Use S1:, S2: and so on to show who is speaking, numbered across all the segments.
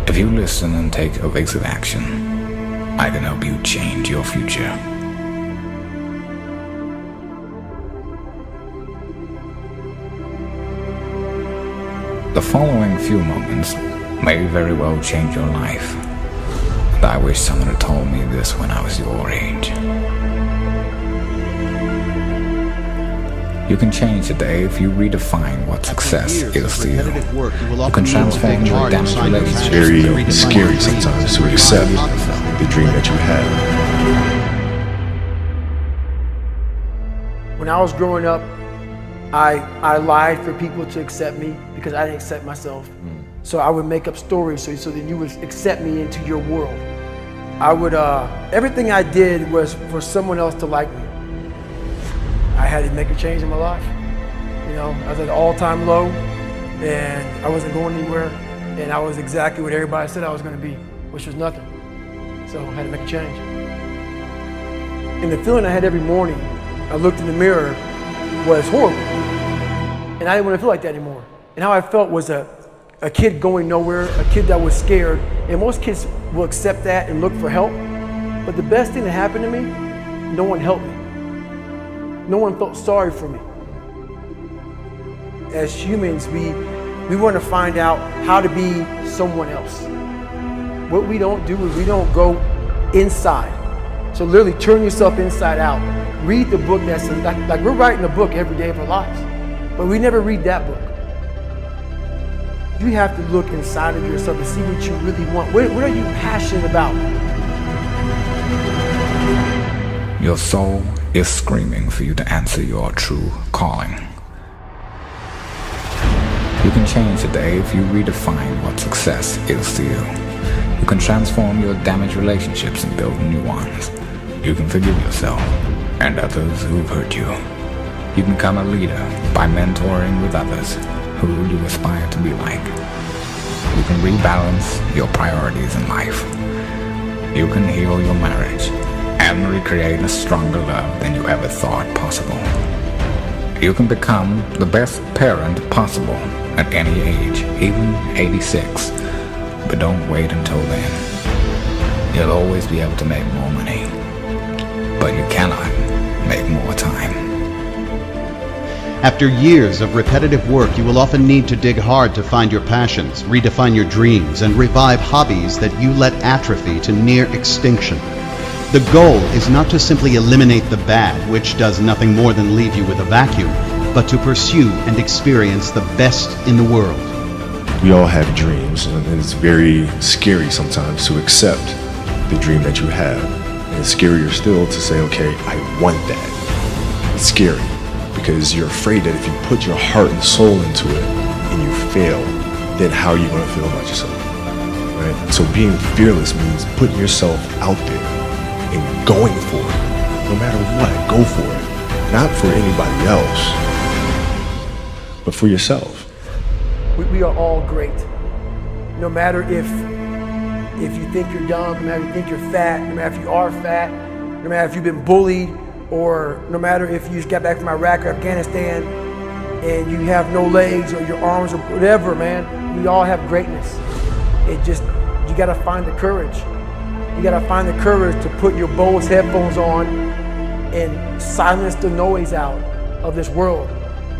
S1: If you listen and take evasive action, I can help you change your future. The following few moments may very well change your life, and I wish someone had told me this when I was your age. You can change today if you redefine what success is to you. You can transform your damaged relationships.
S2: Very scary sometimes to accept the dream that you have.
S3: When I was growing up, I lied for people to accept me because I didn't accept myself. So I would make up stories so that you would accept me into your world. Everything I did was for someone else to like me. I had to make a change in my life. You know, I was at an all-time low and I wasn't going anywhere, and I was exactly what everybody said I was going to be, which was nothing. So I had to make a change. And the feeling I had every morning, I looked in the mirror, was horrible. And I didn't want to feel like that anymore. And how I felt was a kid going nowhere, a kid that was scared. And most kids will accept that and look for help. But the best thing that happened to me, no one helped me. No one felt sorry for me. As humans, we want to find out how to be someone else. What we don't do is we don't go inside. So literally turn yourself inside out. Read the book that says, like we're writing a book every day of our lives, but we never read that book. You have to look inside of yourself and see what you really want. What are you passionate about?
S1: Your soul is screaming for you to answer your true calling. You can change today if you redefine what success is to you. You can transform your damaged relationships and build new ones. You can forgive yourself and others who've hurt you. You can become a leader by mentoring with others who you aspire to be like. You can rebalance your priorities in life. You can heal your marriage and recreate a stronger love than you ever thought possible. You can become the best parent possible at any age, even 86. But don't wait until then. You'll always be able to make more money, but you cannot make more time.
S4: After years of repetitive work, you will often need to dig hard to find your passions, redefine your dreams, and revive hobbies that you let atrophy to near extinction. The goal is not to simply eliminate the bad, which does nothing more than leave you with a vacuum, but to pursue and experience the best in the world.
S2: We all have dreams, and it's very scary sometimes to accept the dream that you have. And it's scarier still to say, okay, I want that. It's scary because you're afraid that if you put your heart and soul into it and you fail, then how are you going to feel about yourself? Right? So being fearless means putting yourself out there and going for it. No matter what, go for it. Not for anybody else, but for yourself.
S3: We are all great. No matter if you think you're dumb, no matter if you think you're fat, no matter if you are fat, no matter if you've been bullied, or no matter if you just got back from Iraq or Afghanistan and you have no legs or your arms or whatever, man, we all have greatness. You gotta find the courage. You gotta find the courage to put your Bose headphones on and silence the noise out of this world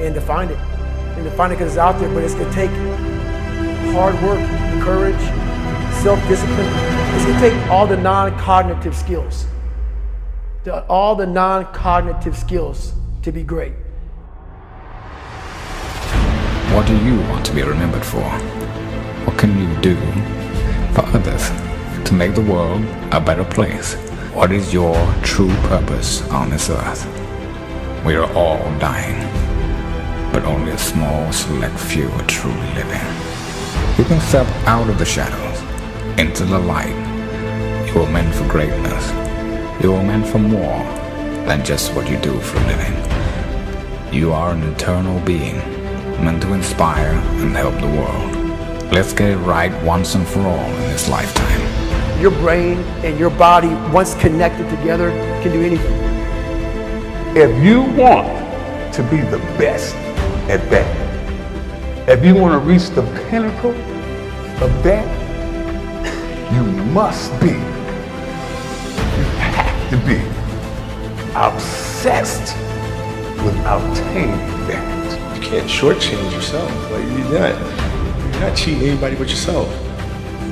S3: and to find it. And to find it because it's out there, but it's gonna take hard work, courage, self-discipline. It's gonna take all the non-cognitive skills. All the non-cognitive skills to be great.
S1: What do you want to be remembered for? What can you do for others to make the world a better place? What is your true purpose on this earth? We are all dying, but only a small select few are truly living. You can step out of the shadows into the light. You are meant for greatness. You are meant for more than just what you do for a living. You are an eternal being, meant to inspire and help the world. Let's get it right once and for all in this lifetime.
S3: Your brain and your body, once connected together, can do anything.
S5: If you want to be the best at that, if you want to reach the pinnacle of that, You must be, you have to be obsessed with obtaining that.
S2: You can't shortchange yourself. Like you're not cheating anybody but yourself.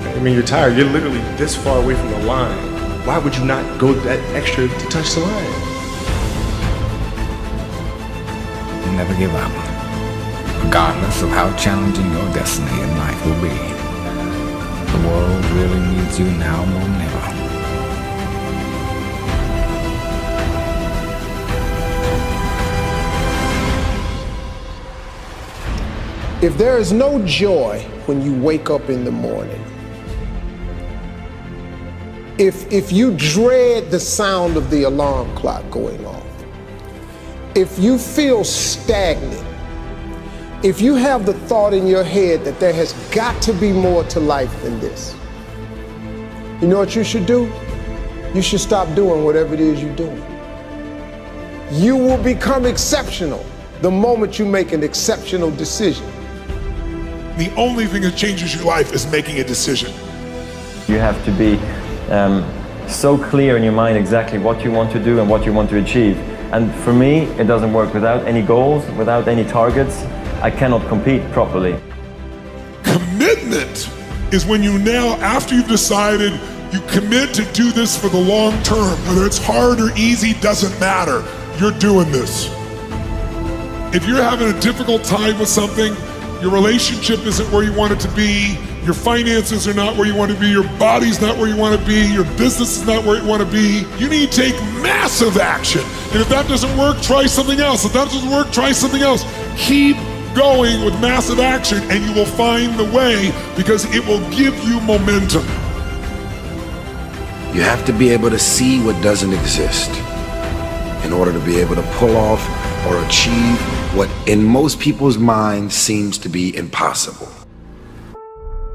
S2: I mean, you're tired. You're literally this far away from the line. Why would you not go that extra to touch the line?
S1: Never give up, regardless of how challenging your destiny in life will be. The world really needs you now more than ever.
S6: If there is no joy when you wake up in the morning, if you dread the sound of the alarm clock going off, if you feel stagnant, if you have the thought in your head that there has got to be more to life than this, you know what you should do? You should stop doing whatever it is you're doing. You will become exceptional the moment you make an exceptional decision.
S7: The only thing that changes your life is making a decision.
S8: You have to be so clear in your mind exactly what you want to do and what you want to achieve. And for me, it doesn't work without any goals, without any targets. I cannot compete properly.
S7: Commitment is when you now, after you've decided, you commit to do this for the long term. Whether it's hard or easy, doesn't matter. You're doing this. If you're having a difficult time with something, your relationship isn't where you want it to be, your finances are not where you want to be, your body's not where you want to be, your business is not where you want to be, you need to take massive action. And if that doesn't work, try something else. If that doesn't work, try something else. Keep going with massive action and you will find the way, because it will give you momentum.
S9: You have to be able to see what doesn't exist in order to be able to pull off or achieve what in most people's minds seems to be impossible.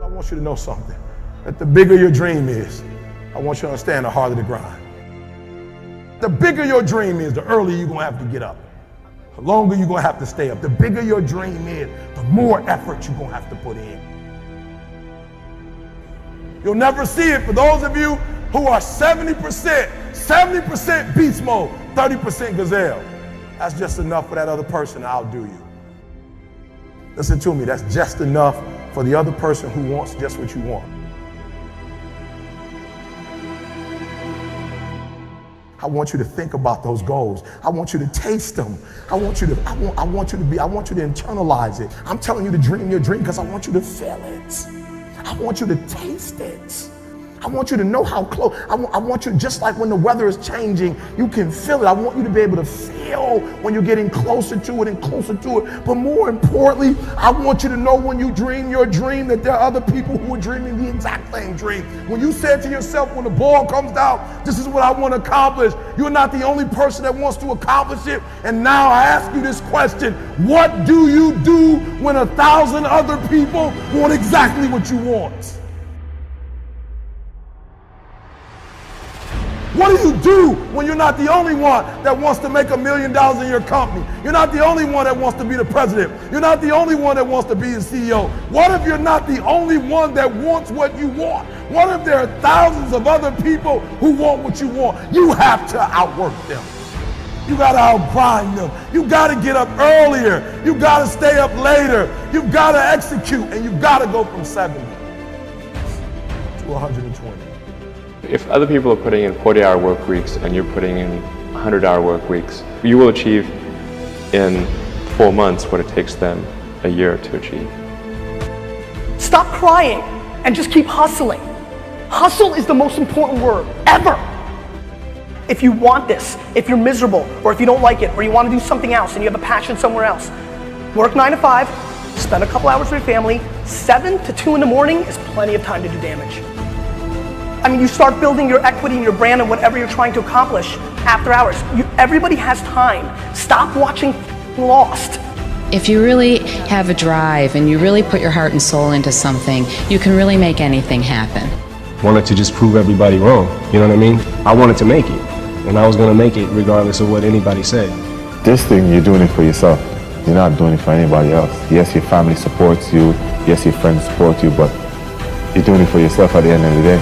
S10: I want you to know something, that the bigger your dream is, I want you to understand the harder the grind. The bigger your dream is, the earlier you're gonna have to get up. The longer you're gonna have to stay up. The bigger your dream is, the more effort you're gonna have to put in. You'll never see it for those of you who are 70% beast mode, 30% gazelle. That's just enough for that other person to outdo you. Listen to me, that's just enough for the other person who wants just what you want. I want you to think about those goals. I want you to taste them. I want you to internalize it. I'm telling you to dream your dream because I want you to feel it. I want you to taste it. I want you to know how close. I want you, just like when the weather is changing, you can feel it. I want you to be able to feel when you're getting closer to it and closer to it. But more importantly, I want you to know when you dream your dream that there are other people who are dreaming the exact same dream. When you said to yourself, when the ball comes out, this is what I want to accomplish, you're not the only person that wants to accomplish it. And now I ask you this question: what do you do when 1,000 other people want exactly what you want? What do you do when you're not the only one that wants to make $1 million in your company? You're not the only one that wants to be the president. You're not the only one that wants to be the CEO. What if you're not the only one that wants what you want? What if there are thousands of other people who want what you want? You have to outwork them. You gotta outgrind them. You gotta get up earlier. You gotta stay up later. You gotta execute, and you gotta go from 70 to 120.
S11: If other people are putting in 40-hour work weeks and you're putting in 100-hour work weeks, you will achieve in 4 months what it takes them a year to achieve.
S12: Stop crying and just keep hustling. Hustle is the most important word ever. If you want this, if you're miserable, or if you don't like it, or you want to do something else and you have a passion somewhere else, work 9 to 5, spend a couple hours with your family. 7 to 2 in the morning is plenty of time to do damage. I mean, you start building your equity and your brand and whatever you're trying to accomplish after hours. Everybody has time. Stop watching Lost.
S13: If you really have a drive and you really put your heart and soul into something, you can really make anything happen.
S14: Wanted to just prove everybody wrong, you know what I mean? I wanted to make it, and I was gonna make it regardless of what anybody said.
S15: This thing, you're doing it for yourself. You're not doing it for anybody else. Yes, your family supports you. Yes, your friends support you, but you're doing it for yourself at the end of the day.